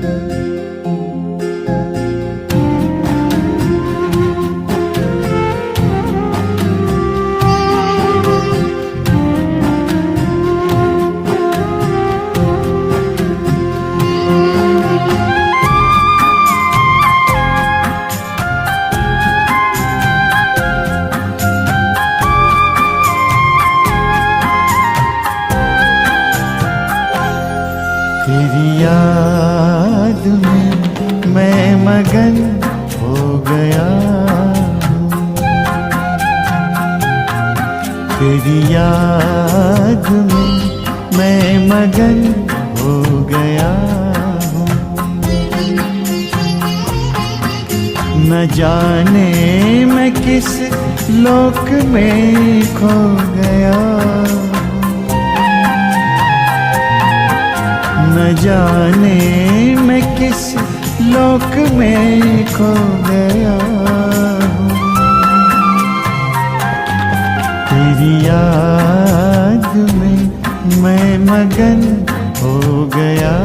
तेरी याद में मैं मगन हो गया हूँ, तेरी याद में मैं मगन हो गया हूँ। न जाने मैं किस लोक में खो गया, न जाने मैं किस लोक में खो गया हूँ। तेरी याद में मैं मगन हो गया हूँ।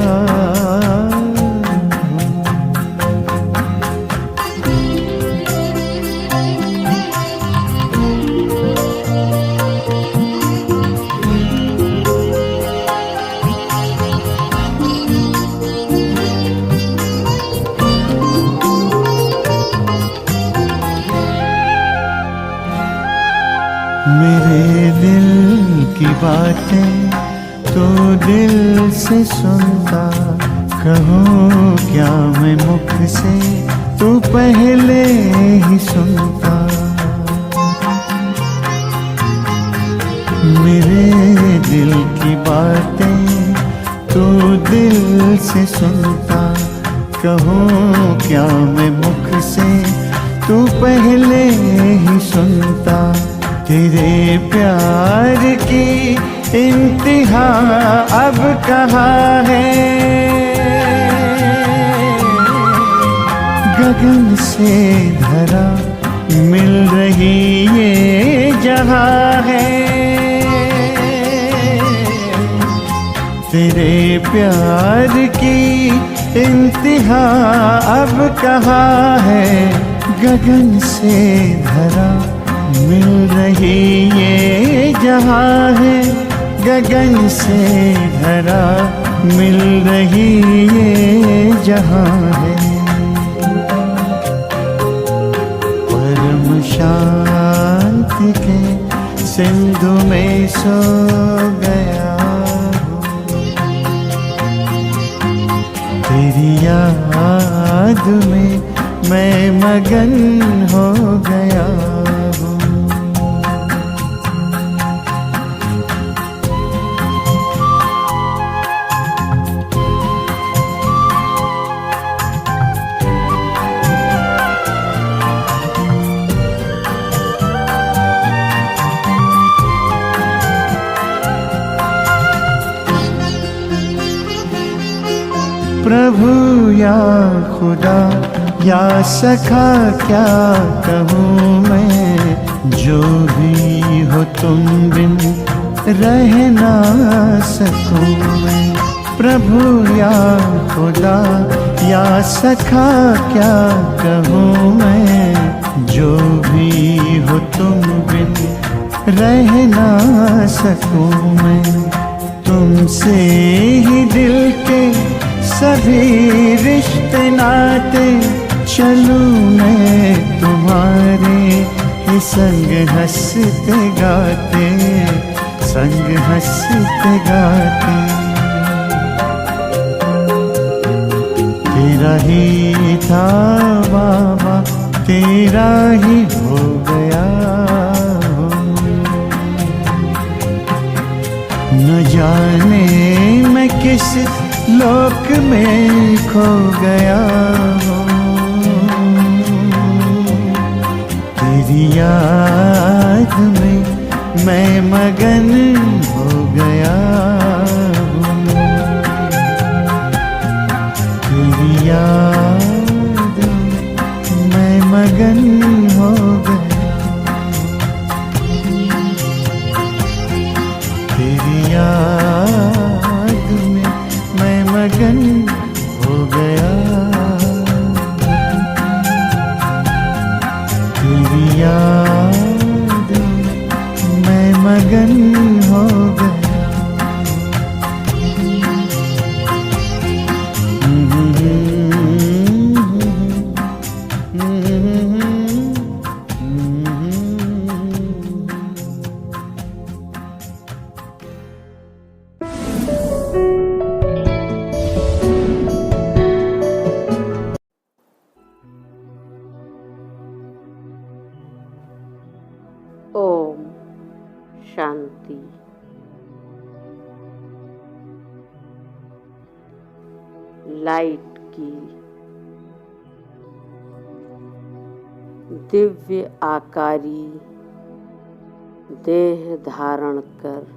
मेरे दिल की बातें तो दिल से सुनता, कहूँ क्या मैं मुख से तू पहले ही सुनता। मेरे दिल की बातें तो दिल से सुनता, कहूँ क्या मैं मुख से तू पहले ही सुनता। तेरे प्यार की इंतहा अब कहाँ है, गगन से धरा मिल रही ये जहाँ है। तेरे प्यार की इंतहा अब कहाँ है, गगन से धरा मिल रही ये जहाँ है, गगन से धरा मिल रही ये जहाँ है। परम शांति के सिंधु में सो गया हूँ, तेरी याद में मैं मगन हो गया हूँ। प्रभु या खुदा या सखा क्या कहूँ मैं, जो भी हो तुम बिन रह ना सकूँ मैं। प्रभु या खुदा या सखा क्या कहूँ मैं, जो भी हो तुम बिन रह ना सकूँ मैं। तुमसे ही दिल के सभी रिश्ते नाते, चलूं मैं तुम्हारे ही संग हंसते गाते, संग हंसते गाते। तेरा ही था बाबा, तेरा ही हो गया हूँ। न जाने मैं किस लोक में खो गया हूँ, तेरी याद में मैं मगन हो गया हूँ। तेरी याद में मैं मगन हो गया, तेरी याद में मैं मगन हो गया, तेरी याद मैं मगन हो गया। ओम शांति। लाइट की दिव्य आकारी देह धारण कर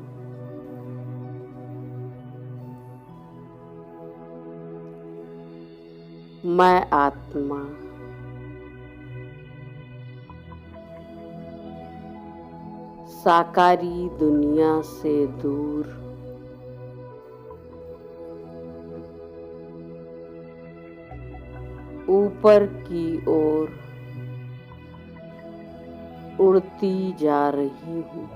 मैं आत्मा साकारी दुनिया से दूर ऊपर की ओर उड़ती जा रही हूँ।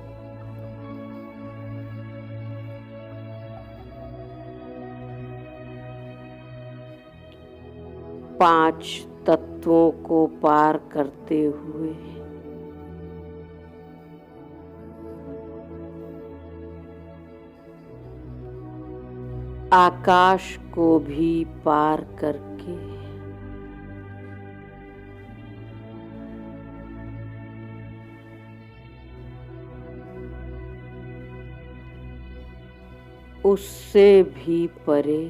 पांच तत्वों को पार करते हुए आकाश को भी पार करके उससे भी परे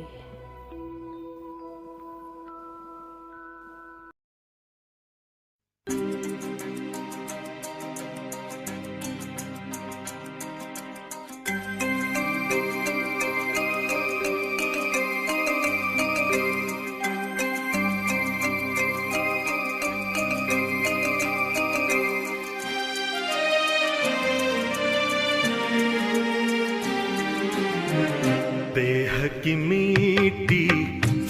देह की मिट्टी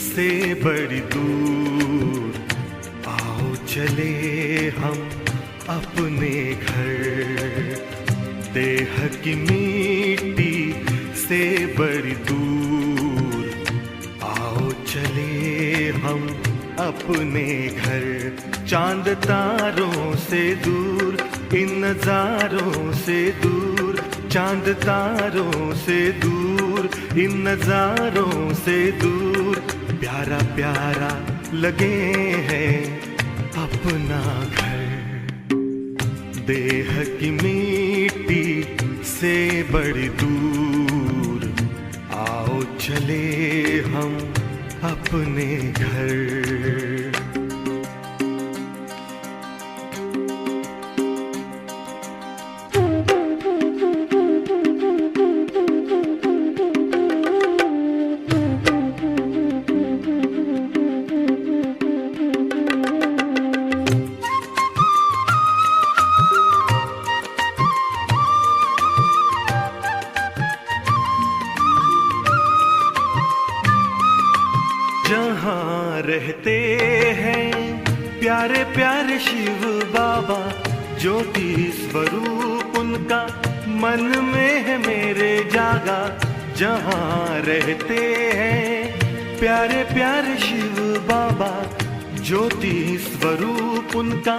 से बड़ी दूर आओ चले हम अपने घर। देह की मिट्टी से बड़ी दूर आओ चले हम अपने घर। चांद तारों से दूर इन नजारों से दूर, चांद तारों से दूर इन नजारों से दूर, प्यारा प्यारा लगे हैं अपना घर। देह की मिट्टी से बड़ी दूर आओ चले हम अपने घर। जहाँ रहते हैं प्यारे प्यारे शिव बाबा, ज्योति स्वरूप उनका मन में है मेरे जागा। जहाँ रहते हैं प्यारे प्यारे शिव बाबा, ज्योति स्वरूप उनका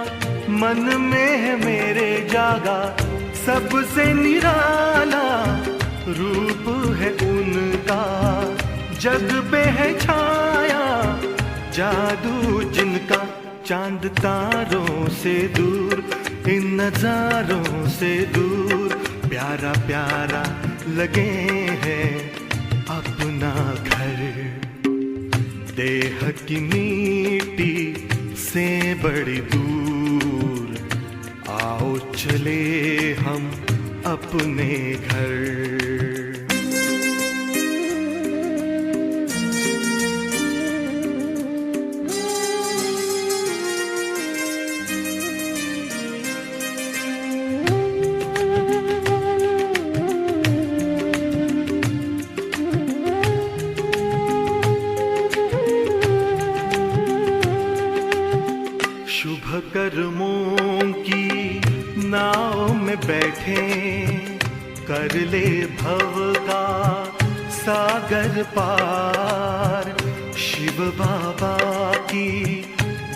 मन में है मेरे जागा। सबसे निराला रूप है उनका, जग पे है छाया जादू जिनका। चांद तारों से दूर इन नजारों से दूर, प्यारा प्यारा लगे हैं अपना घर। देह की मिट्टी से बड़ी दूर आओ चले हम अपने घर। कर्मों की नाव में बैठे, कर ले भव का सागर पार। शिव बाबा की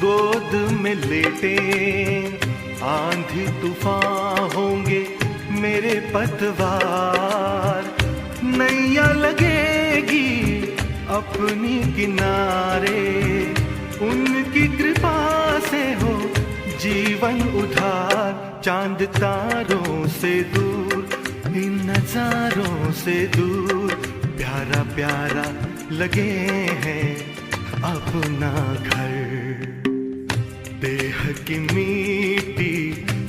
गोद में लेटे, आंधी तूफान होंगे मेरे पतवार। नैया लगेगी अपनी किनारे, उनकी कृपा से हो जीवन उधार। चांद तारों से दूर, इन नजारों से दूर, प्यारा प्यारा लगे हैं अपना घर। देह की मिट्टी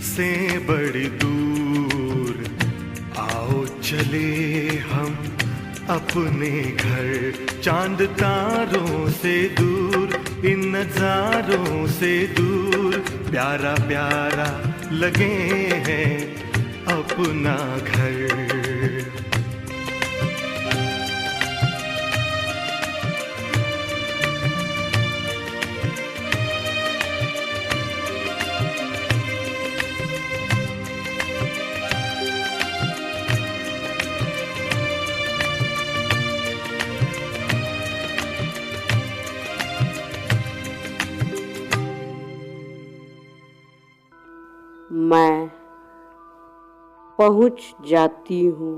से बड़ी दूर, आओ चले हम अपने घर। चांद तारों से दूर, इन नजारों से दूर, प्यारा प्यारा लगे हैं अपना घर। मैं पहुंच जाती हूँ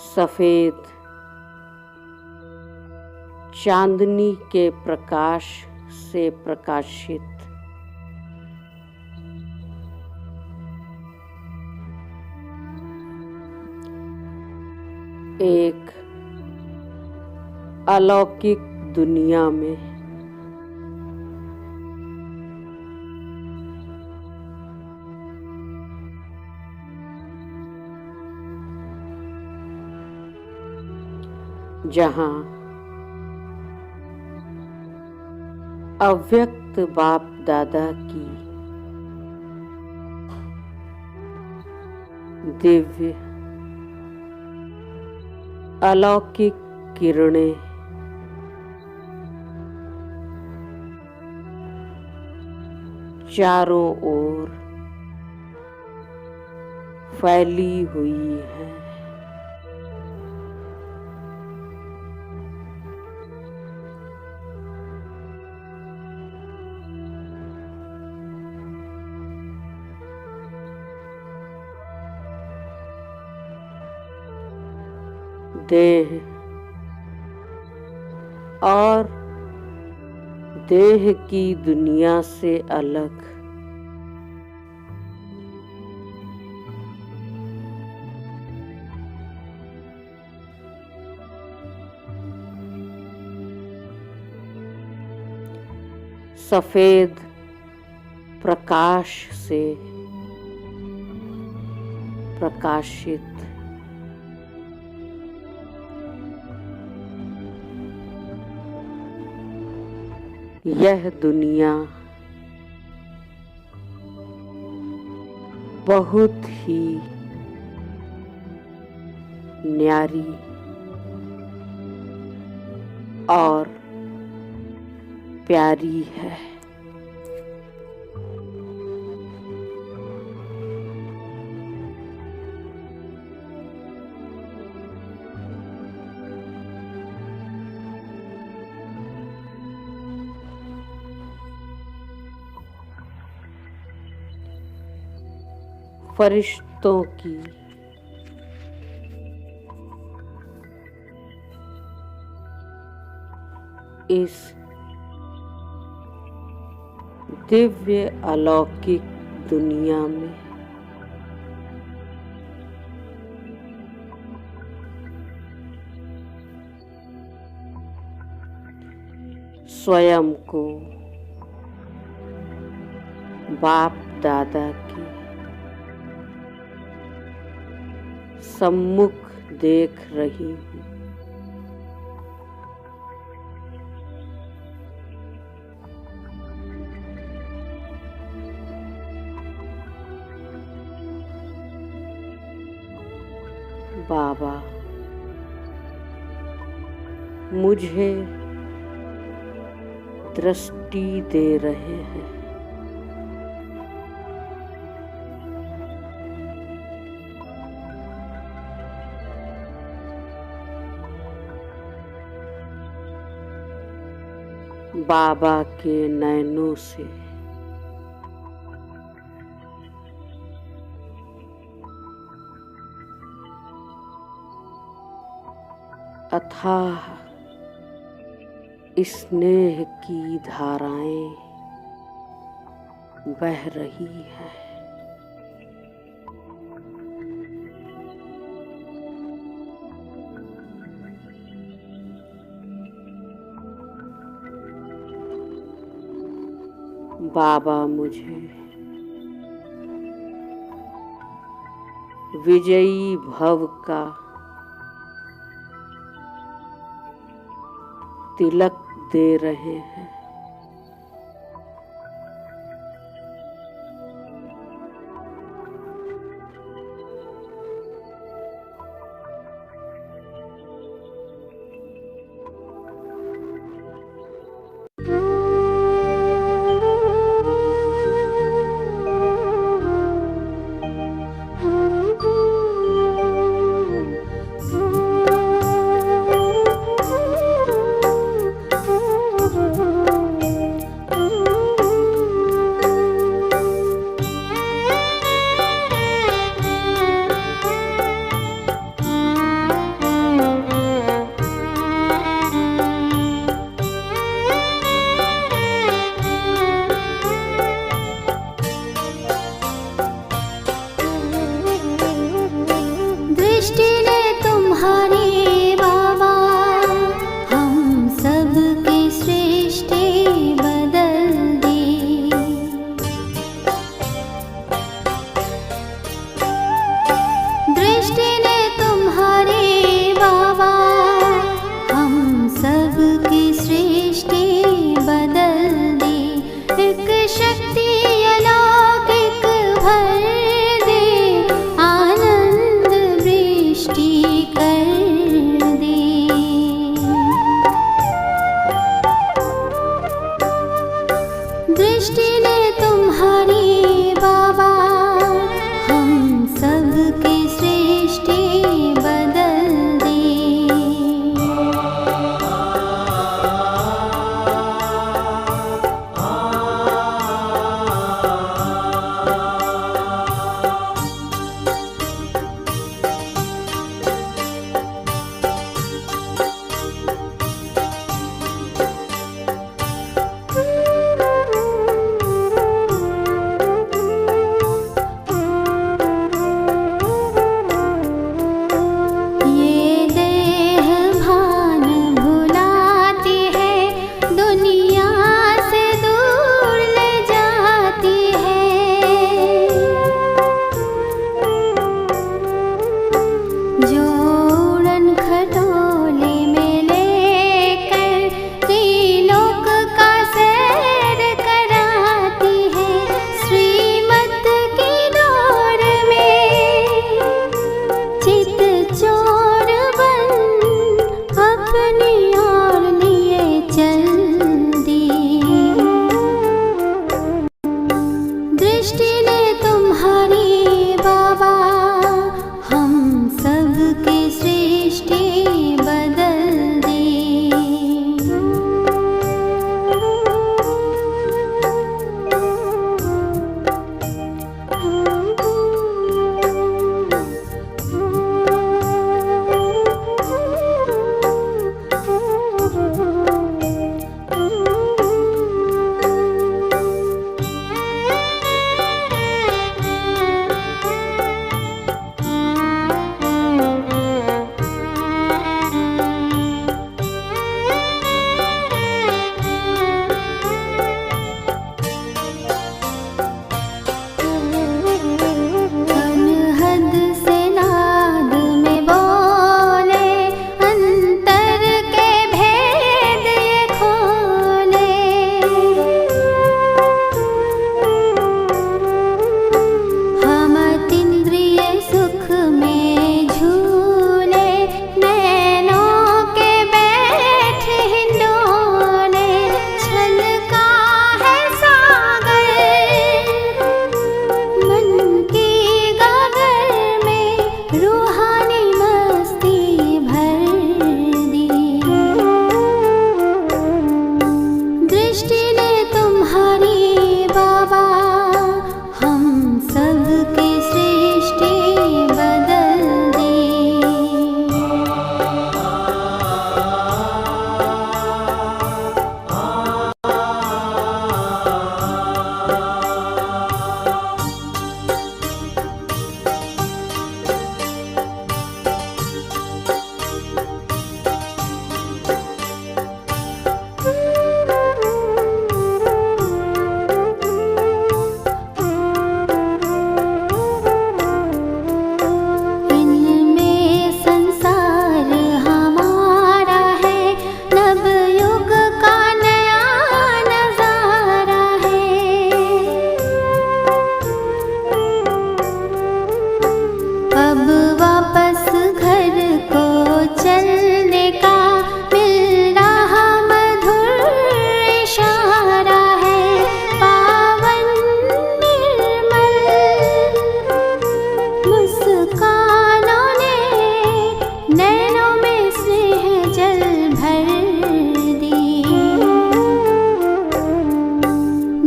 सफेद चांदनी के प्रकाश से प्रकाशित। एक अलौकिक दुनिया में जहां अव्यक्त बाप दादा की दिव्य अलौकिक किरणें चारों ओर फैली हुई है। देह और देह की दुनिया से अलग सफेद प्रकाश से प्रकाशित यह दुनिया बहुत ही न्यारी और प्यारी है। फरिश्तों की इस दिव्य अलौकिक दुनिया में स्वयं को बाप दादा की सम्मुख देख रही हूँ। बाबा मुझे दृष्टि दे रहे हैं। बाबा के नैनों से अथाह स्नेह की धाराएं बह रही हैं। बाबा मुझे विजयी भव का तिलक दे रहे हैं। इनमें संसार हमारा है, नवयुग का नया नजारा है। अब वापस घर को चलने का मिल रहा मधुर इशारा है। पावन निर्मल मुस्कानों ने नैनों में स्नेह जल भर दी।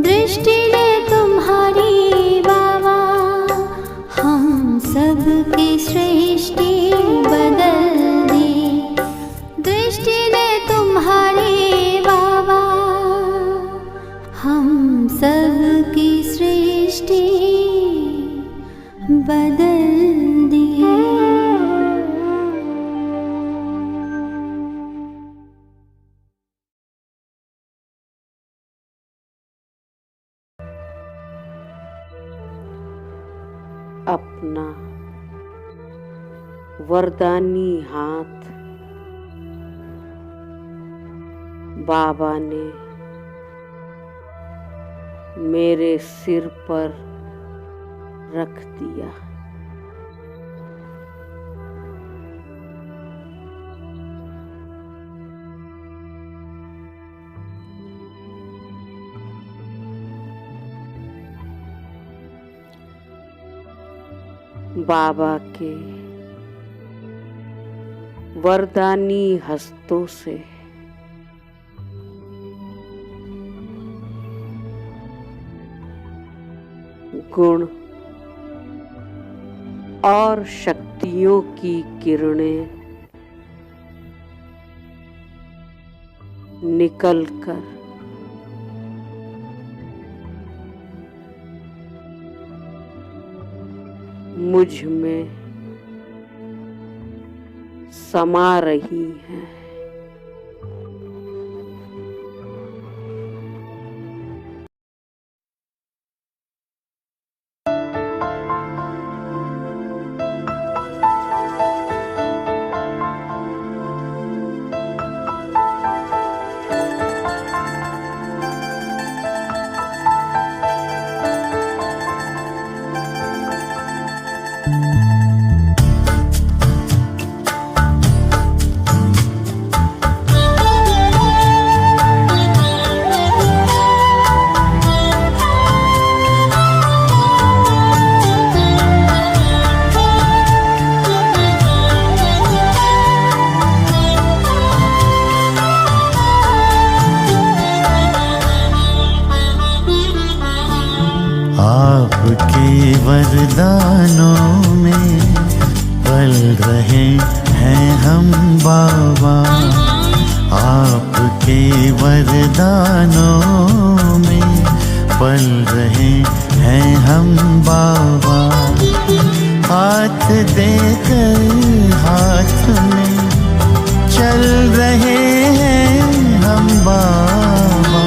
दृष्टि ने तुम्हारी बाबा हम सब की सृष्टि बदल दी। दृष्टि ने तुम्हारी बाबा हम सब की सृष्टि बदल दी। अपना वरदानी हाथ बाबा ने मेरे सिर पर रख दिया। बाबा के वरदानी हस्तों से गुण और शक्तियों की किरणें निकलकर मुझ में समा रही हैं। आपके वरदानों में पल रहे हैं हम बाबा। आपके वरदानों में पल रहे हैं हम बाबा। हाथ देकर हाथ में चल रहे हैं हम बाबा।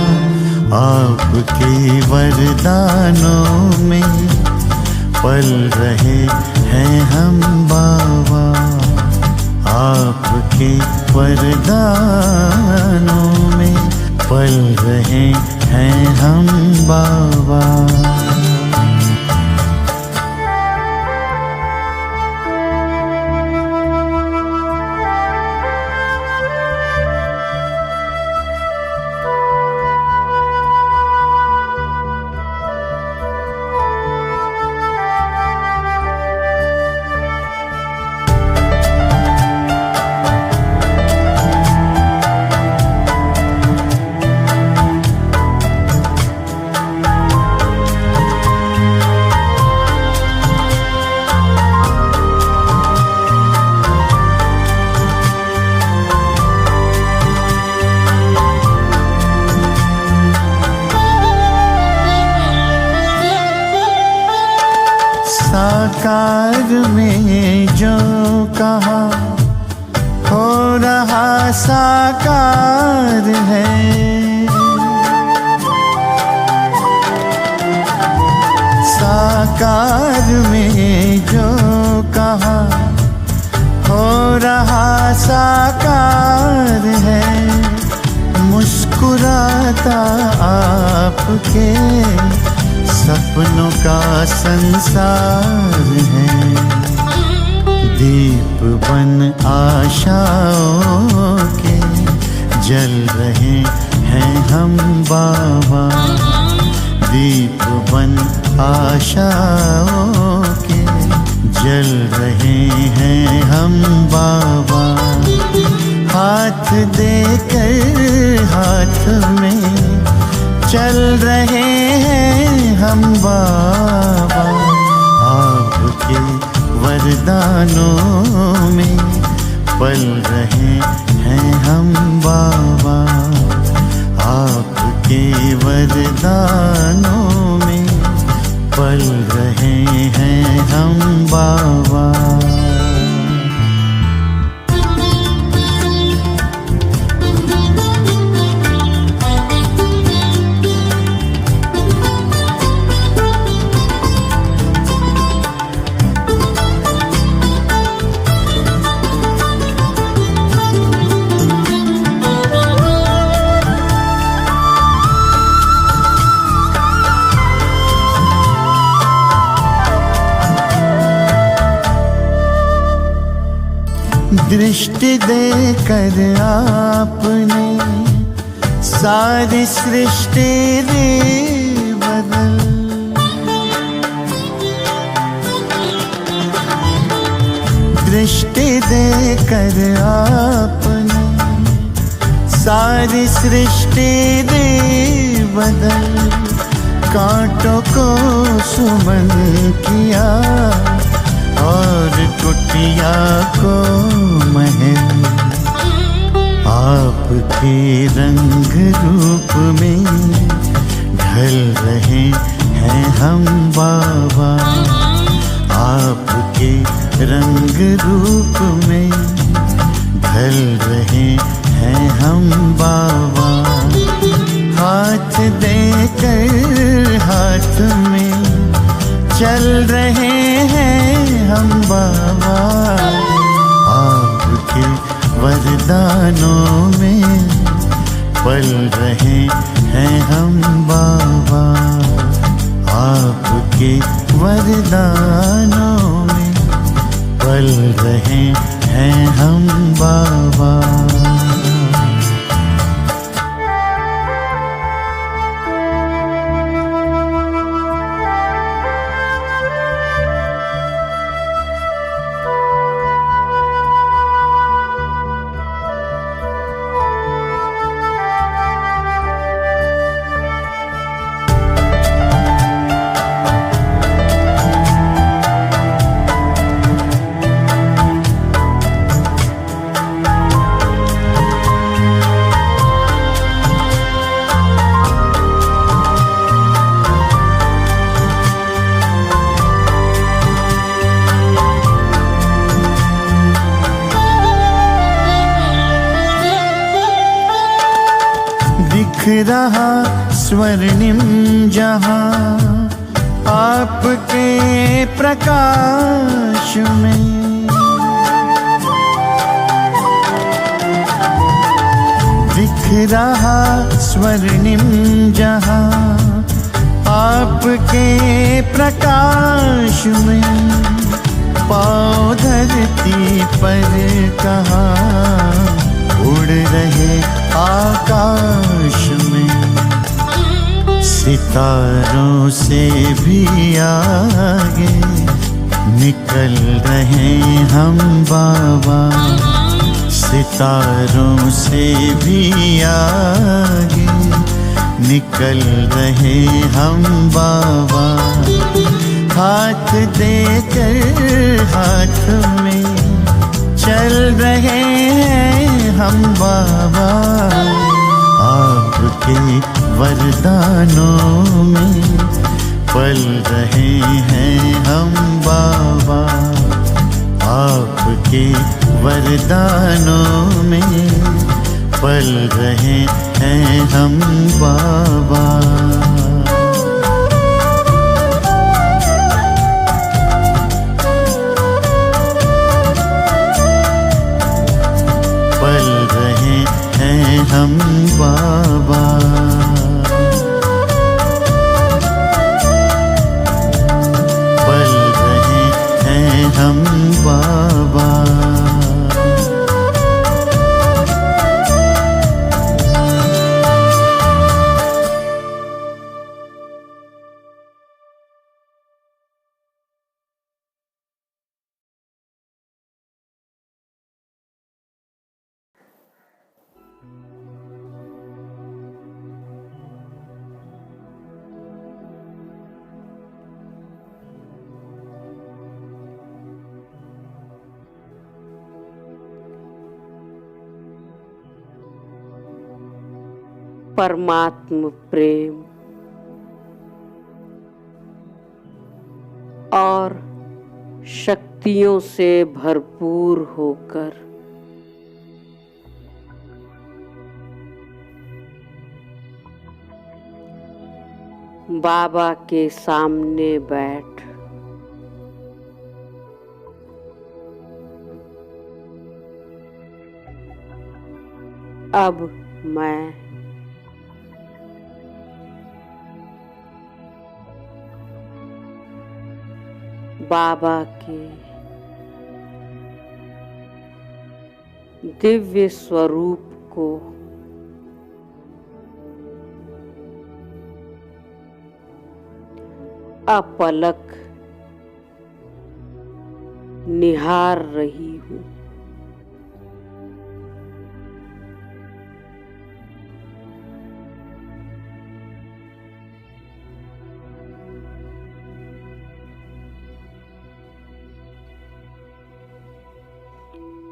आपके वरदानों में पल रहे हैं हम बाबा। आपके वरदानों में पल रहे हैं हम बाबा। साकार में जो कहा हो रहा साकार है। साकार में जो कहा साकार है, मुस्कुराता आपके सपनों का संसार है। दीप बन आशाओं के जल रहे हैं हम बाबा, दीप बन आशाओं के जल रहे हैं हम बाबा। हाथ देकर हाथ में चल रहे हैं हम बाबा, आपके वरदानों में पल रहे हैं हम बाबा, आपके वरदानों में पल रहे हैं हम बाबा। दृष्टि देकर आपने सारी सृष्टि दी बदल, दृष्टि देकर आपने सारी सृष्टि दी बदल। कांटों को सुमन किया और कुटिया को महल, आपके रंग रूप में ढल रहे हैं हम बाबा, आपके रंग रूप में ढल रहे हैं हम बाबा। हाथ देकर हाथ में चल रहे हैं हम बाबा, आपके वरदानों में पल रहे हैं हम बाबा, आपके वरदानों में पल रहे हैं हम बाबा। दिख रहा स्वर्णिम जहां आपके प्रकाश में, दिख रहा स्वर्णिम जहां आपके प्रकाश में। पाँव धरती पर कहाँ उड़ रहे आकाश में, सितारों से भी आगे निकल रहे हम बाबा, सितारों से भी आगे निकल रहे हम बाबा। हाथ देकर हाथ में चल रहे हैं हम बाबा, आपके वरदानों में पल रहे हैं हम बाबा, आपके वरदानों में पल रहे हैं हम बाबा। हम बाबा। पल रहे हैं हम बाबा। परमात्म प्रेम और शक्तियों से भरपूर होकर बाबा के सामने बैठ अब मैं बाबा के दिव्य स्वरूप को अपलक निहार रही हूँ।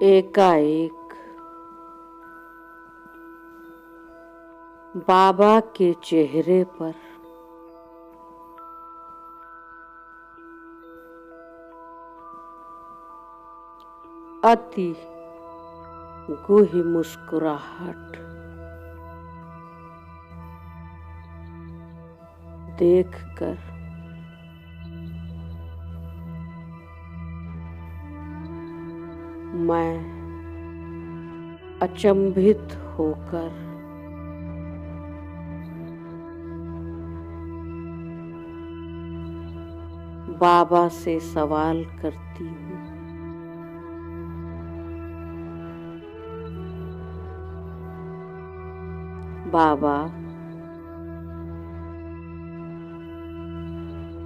एकाएक बाबा के चेहरे पर अति गूढ़ी मुस्कुराहट देखकर मैं अचंभित होकर बाबा से सवाल करती हूँ, बाबा,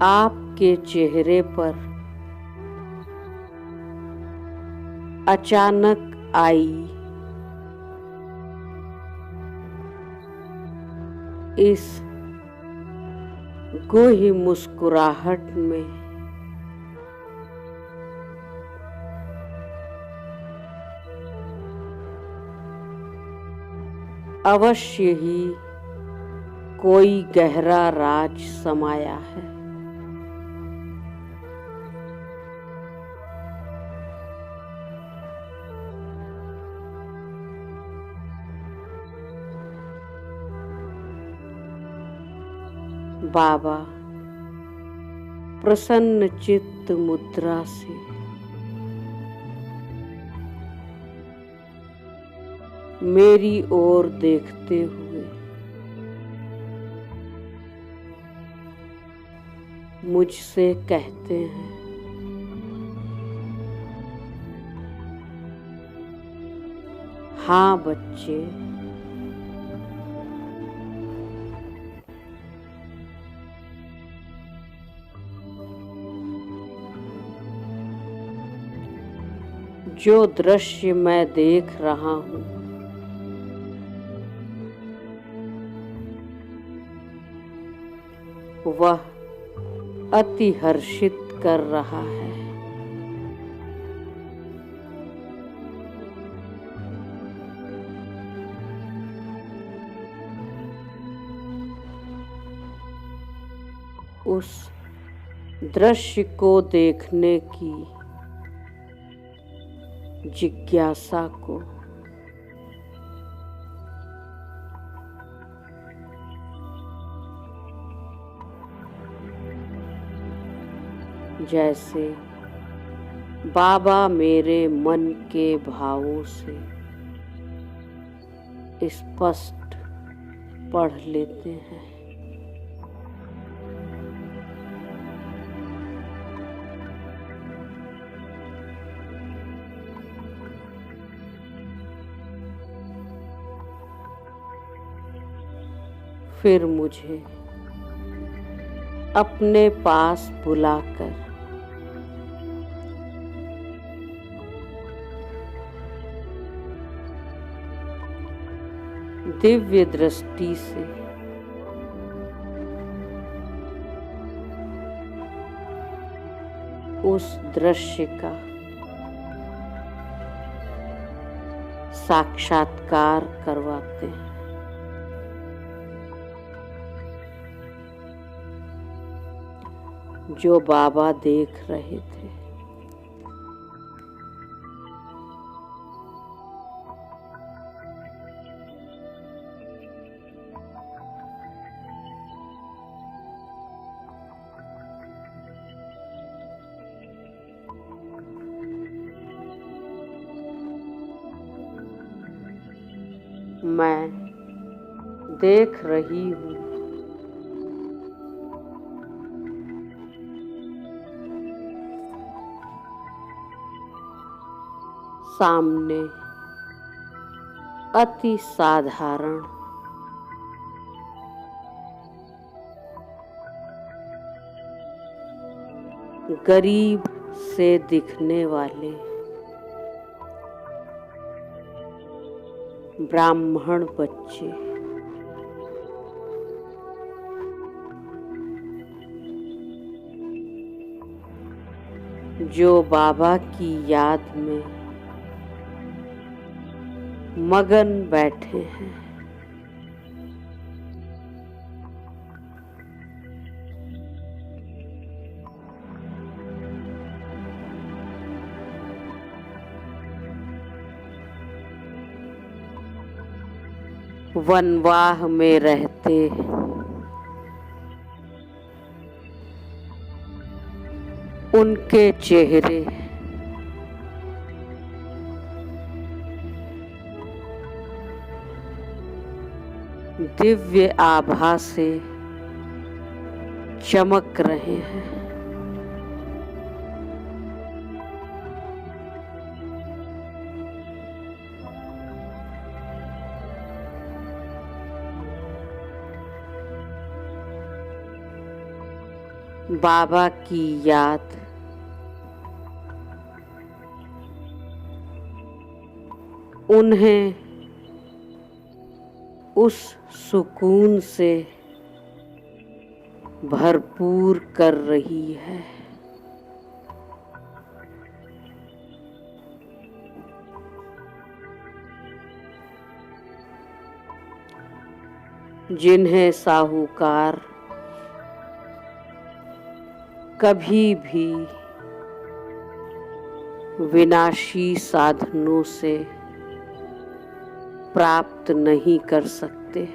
आपके चेहरे पर अचानक आई इस गूढ़ी मुस्कुराहट में अवश्य ही कोई गहरा राज समाया है। बाबा प्रसन्न चित्त मुद्रा से मेरी ओर देखते हुए मुझसे कहते हैं, हाँ बच्चे, जो दृश्य मैं देख रहा हूँ वह अति हर्षित कर रहा है। उस दृश्य को देखने की जिज्ञासा को जैसे बाबा मेरे मन के भावों से स्पष्ट पढ़ लेते हैं। फिर मुझे अपने पास बुलाकर दिव्य दृष्टि से उस दृश्य का साक्षात्कार करवाते हैं। जो बाबा देख रहे थे। मैं देख रही हूँ सामने अति साधारण गरीब से दिखने वाले ब्राह्मण बच्चे जो बाबा की याद में मगन बैठे हैं। वनवाह में रहते उनके चेहरे दिव्य आभा से चमक रहे हैं। बाबा की याद उन्हें उस सुकून से भरपूर कर रही है जिन्हें साहूकार कभी भी विनाशी साधनों से प्राप्त नहीं कर सकते।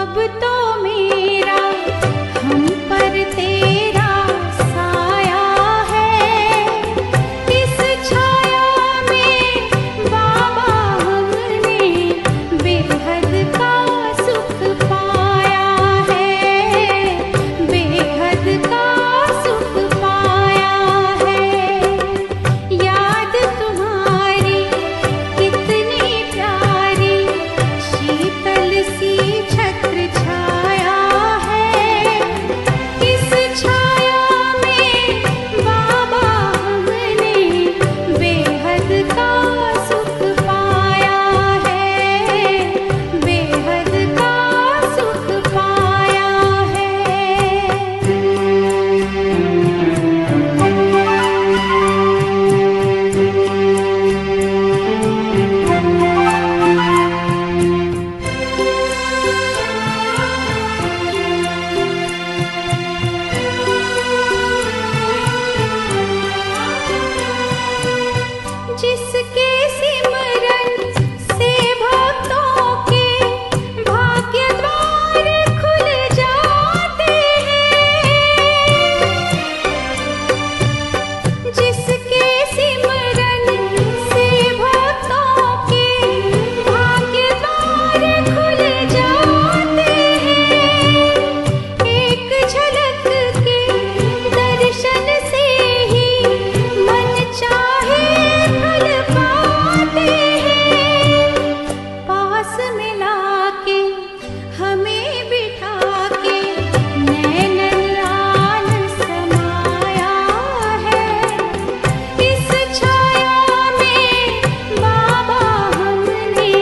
अब तो मेरा हम पर तेरा साया है। इस छाया में बाबा हमने बेहद का सुख पाया है, बेहद का सुख पाया है। याद तुम्हारी कितनी प्यारी शीतल सी छत्र छाया है। इस छाया में बाबा हमने बेहद का सुख पाया है, बेहद का सुख पाया है। जिसके सिमरन से भक्तों के भाग्य द्वार खुल जाते हैं। जिसके सिमरन से भक्तों के भाग्य द्वार खुल जाते हैं। एक झलक के दर्शन से ही मन चाहे फल पाते हैं। पास मिला के हमें बिठा के नैनन लाल समाया है। इस छाया में बाबा हमने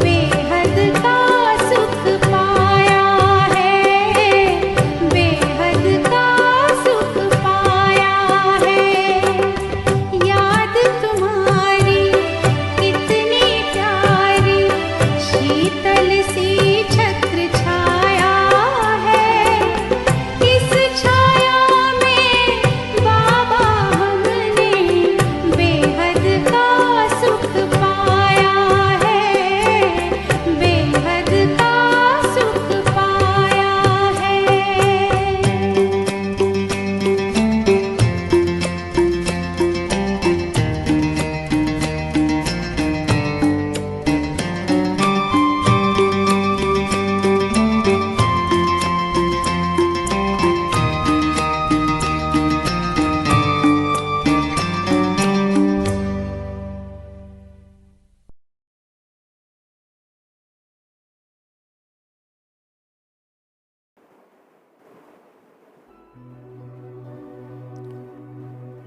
बेहद का सुख पाया है, बेहद का सुख पाया है। याद तुम्हारी कितनी प्यारी शीतल सी छत्र छाया है। इस छाया में बाबा हमने बेहद का सुख पाया है, बेहद का सुख पाया है।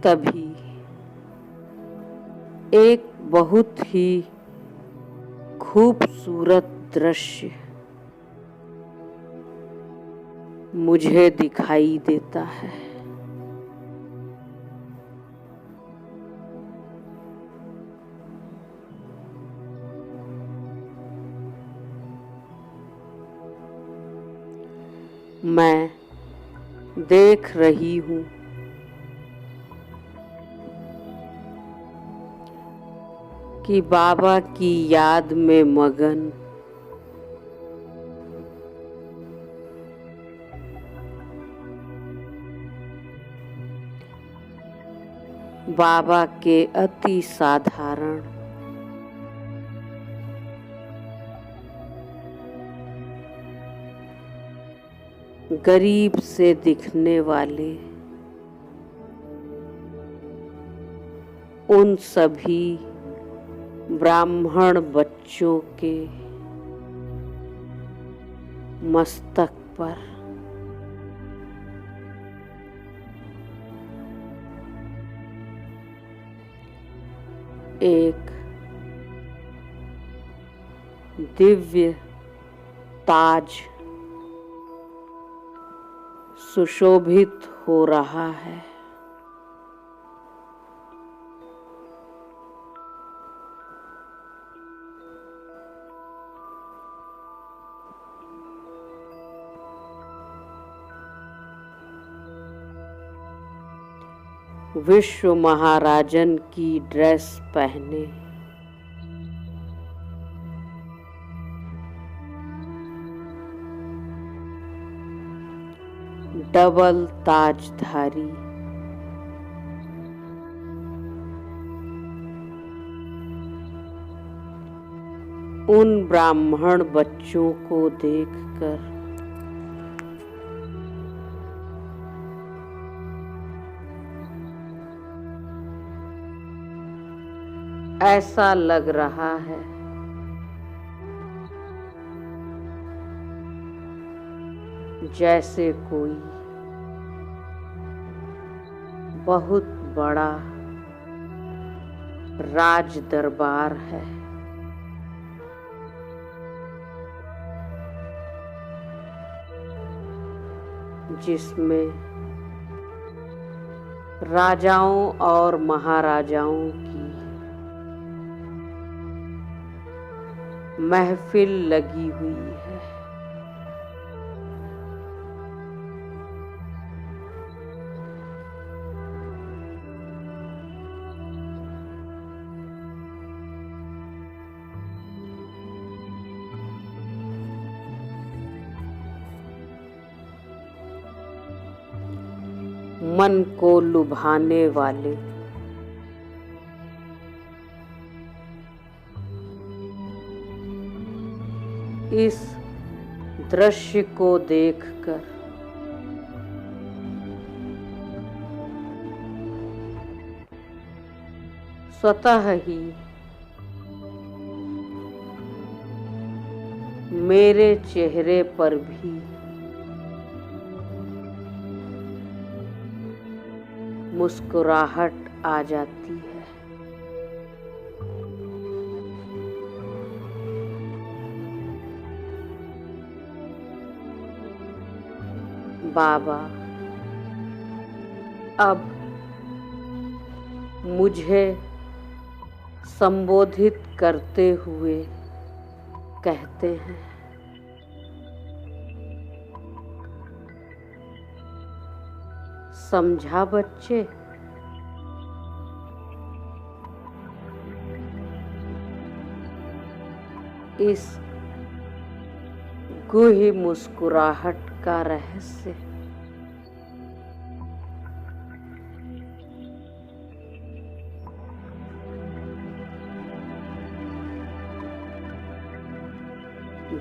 तभी एक बहुत ही खूबसूरत दृश्य मुझे दिखाई देता है। मैं देख रही हूँ कि बाबा की याद में मगन बाबा के अति साधारण गरीब से दिखने वाले उन सभी ब्राह्मण बच्चों के मस्तक पर एक दिव्य ताज सुशोभित हो रहा है। विश्व महाराजन की ड्रेस पहने डबल ताजधारी। उन ब्राह्मण बच्चों को देखकर ऐसा लग रहा है जैसे कोई बहुत बड़ा राज दरबार है, जिसमें राजाओं और महाराजाओं की महफिल लगी हुई है। मन को लुभाने वाले इस दृश्य को देखकर स्वतः ही मेरे चेहरे पर भी मुस्कुराहट आ जाती है। बाबा अब मुझे संबोधित करते हुए कहते हैं, समझा बच्चे, इस गूढ़ मुस्कुराहट का रहस्य।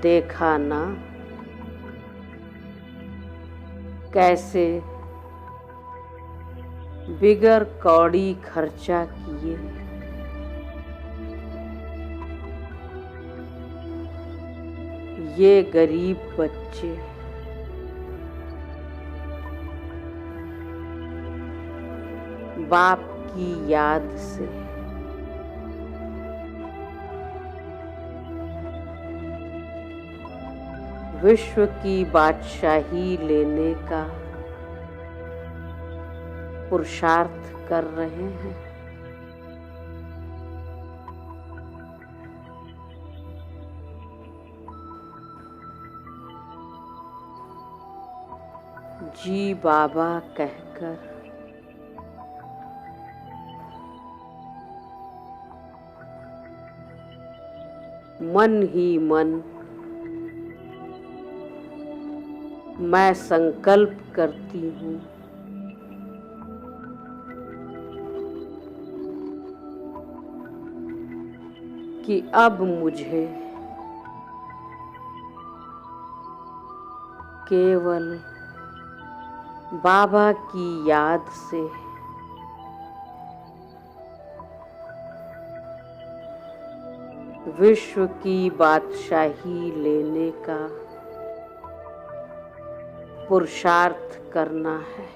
देखा ना कैसे बिगर कौड़ी खर्चा किए ये गरीब बच्चे बाप की याद से विश्व की बादशाही लेने का पुरुषार्थ कर रहे हैं। जी बाबा कहकर मन ही मन मैं संकल्प करती हूँ कि अब मुझे केवल बाबा की याद से विश्व की बादशाही लेने का पुरुषार्थ करना है।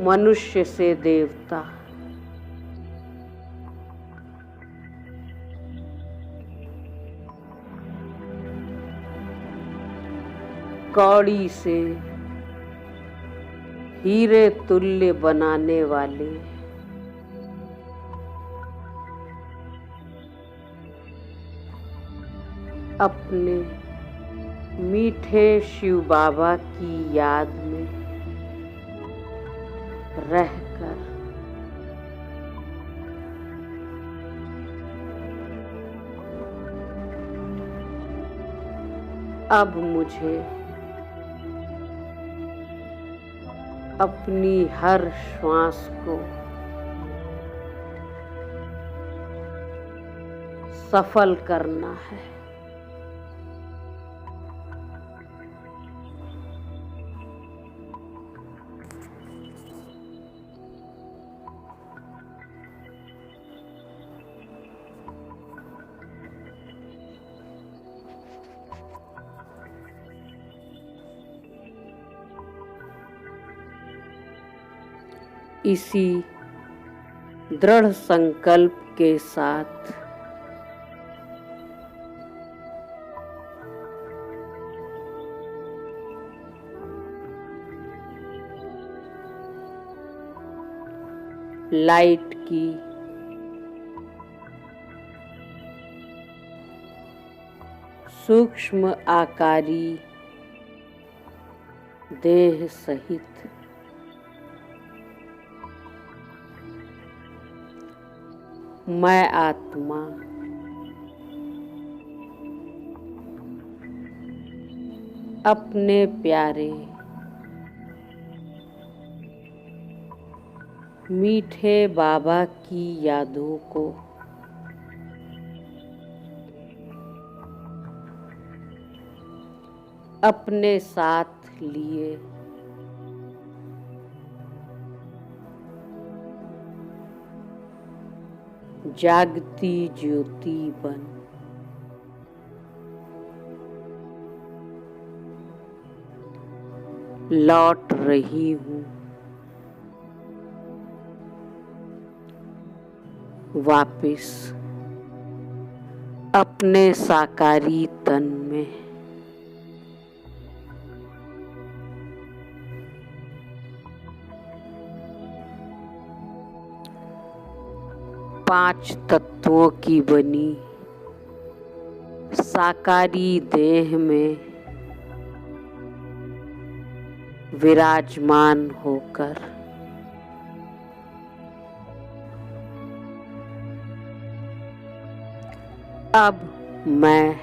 मनुष्य से देवता, कौड़ी से हीरे तुल्य बनाने वाले अपने मीठे शिव बाबा की याद में रहकर अब मुझे अपनी हर श्वास को सफल करना है। इसी दृढ़ संकल्प के साथ लाइट की सूक्ष्म आकारी देह सहित मैं आत्मा अपने प्यारे मीठे बाबा की यादों को अपने साथ लिए जागती ज्योति बन लौट रही हूँ वापिस अपने साकारी तन में। पांच तत्वों की बनी साकारी देह में विराजमान होकर अब मैं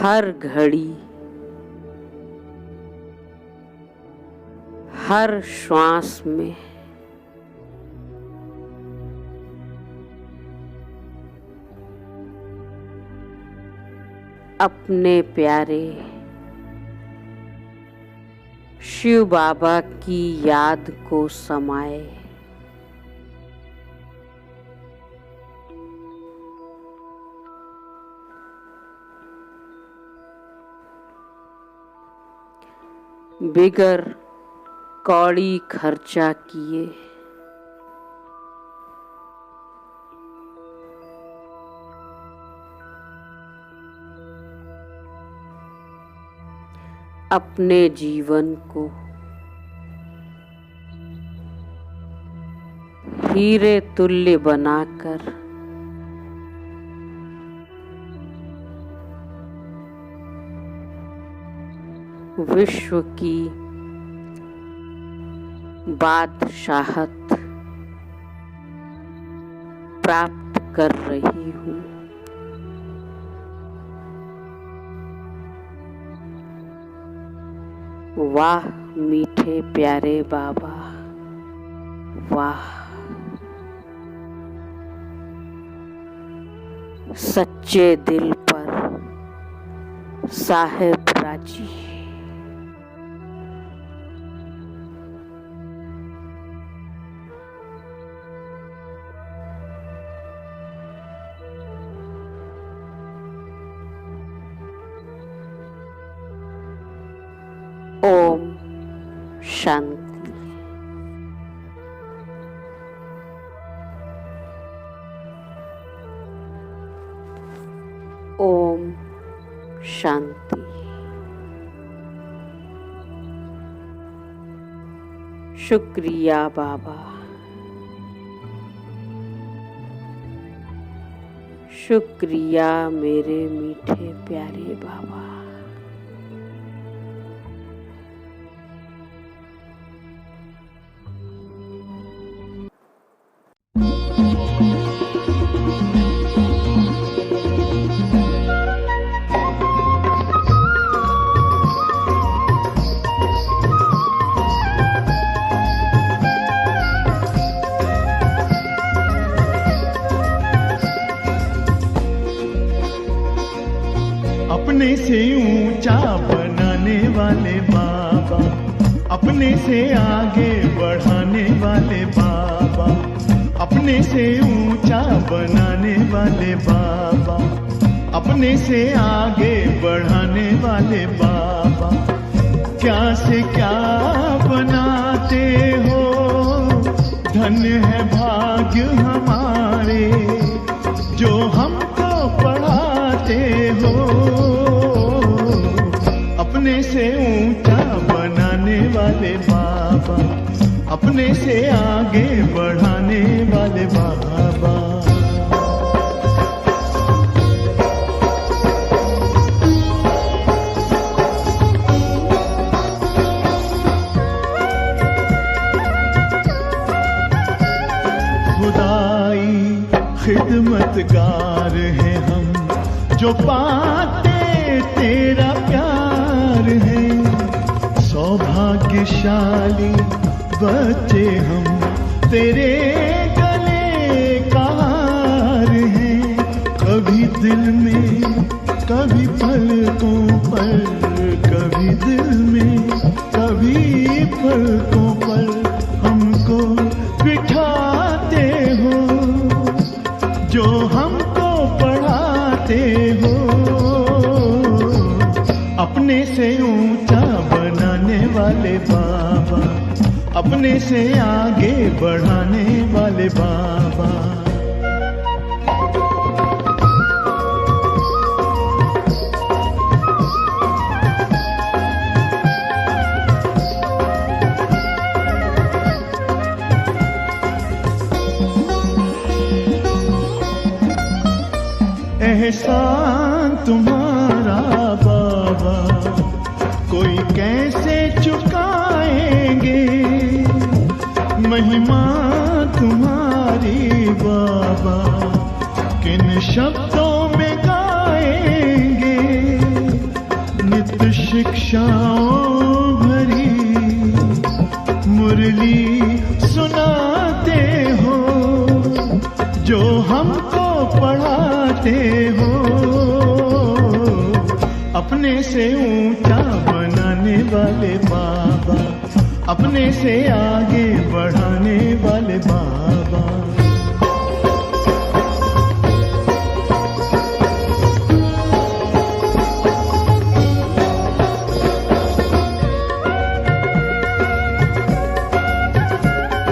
हर घड़ी हर श्वास में अपने प्यारे शिव बाबा की याद को समाए बिगर कौड़ी खर्चा किए अपने जीवन को हीरे तुल्य बनाकर विश्व की बादशाहत प्राप्त कर रही हूँ। वाह मीठे प्यारे बाबा, वाह सच्चे दिल पर साहेब राजी। ओम शांति। ओम शांति। शुक्रिया बाबा, शुक्रिया मेरे मीठे प्यारे बाबा। अपने से ऊंचा बनाने वाले बाबा, अपने से आगे बढ़ाने वाले बाबा, अपने से ऊंचा बनाने वाले बाबा, अपने से आगे बढ़ाने वाले बाबा। क्या से क्या बनाते हो, धन्य है भाग्य हमारे जो हमको पढ़ाते हो। अपने से ऊंचा बनाने वाले बाबा, अपने से आगे बढ़ाने वाले बाबा। खिदमतगार हैं हम जो पाते तेरा प्यार है। सौभाग्यशाली बच्चे हम तेरे गले का हार हैं। कभी दिल में कभी पलकों पर, कभी दिल में कभी पलकों पर हमको बिठाते हो, जो हमको पढ़ाते हो। अपने से ऊंचा बनाने वाले बाबा, अपने से आगे बढ़ाने वाले बाबा। एहसान तुम्हारा बाबा कोई कैसे चुकाएंगे, महिमा तुम्हारी बाबा किन शब्दों में गाएंगे। नित्य शिक्षाओं भरी मुरली सुनाते हो, जो हमको पढ़ाते हो। अपने से ऊंचा बनाने वाले बाबा, अपने से आगे बढ़ाने वाले बाबा।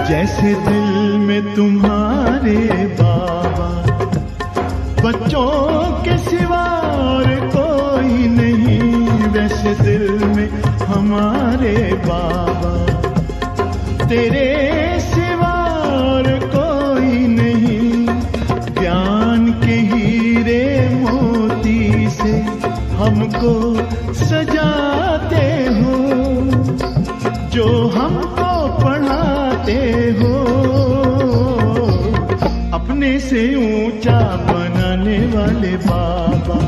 जैसे दिल में तुम्हारे बाबा बच्चों के सिवा और कोई नहीं, वैसे दिल में हमारे बाबा तेरे सिवा और कोई नहीं। ज्ञान के हीरे मोती से हमको सजाते हो, जो हमको पढ़ाते हो। अपने से ऊंचा बनाने वाले बाबा,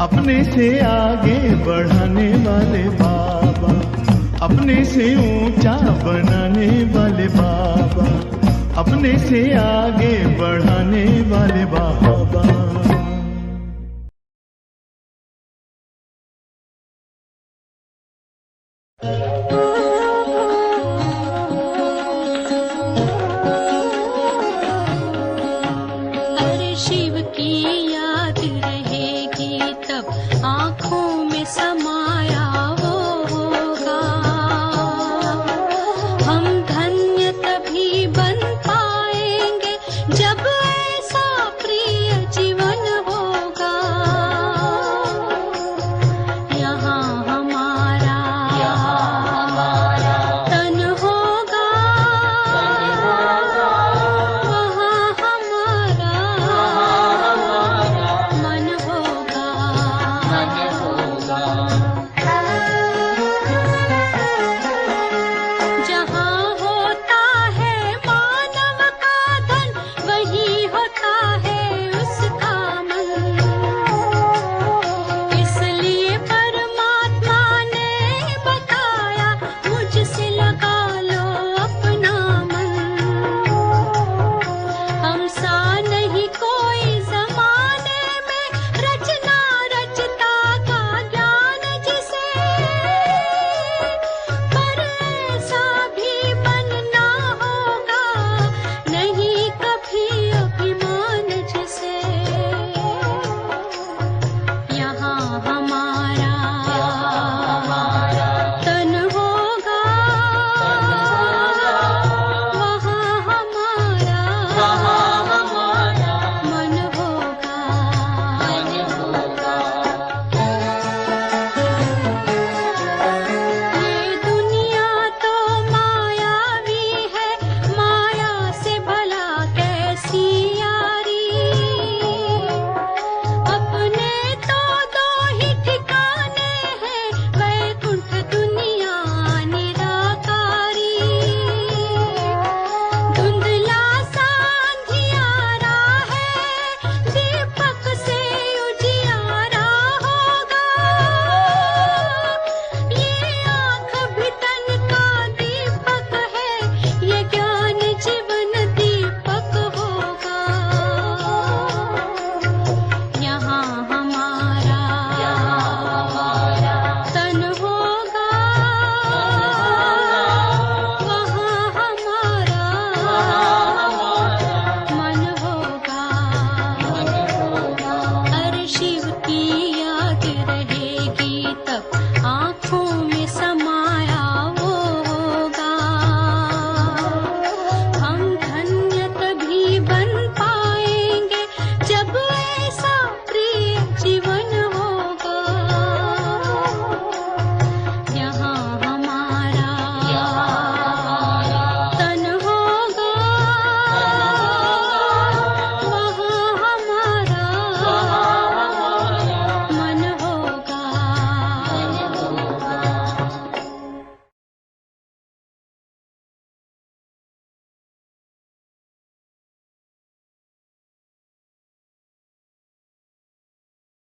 अपने से आगे बढ़ाने वाले बाबा, अपने से ऊंचा बनाने वाले बाबा, अपने से आगे बढ़ाने वाले बाबा।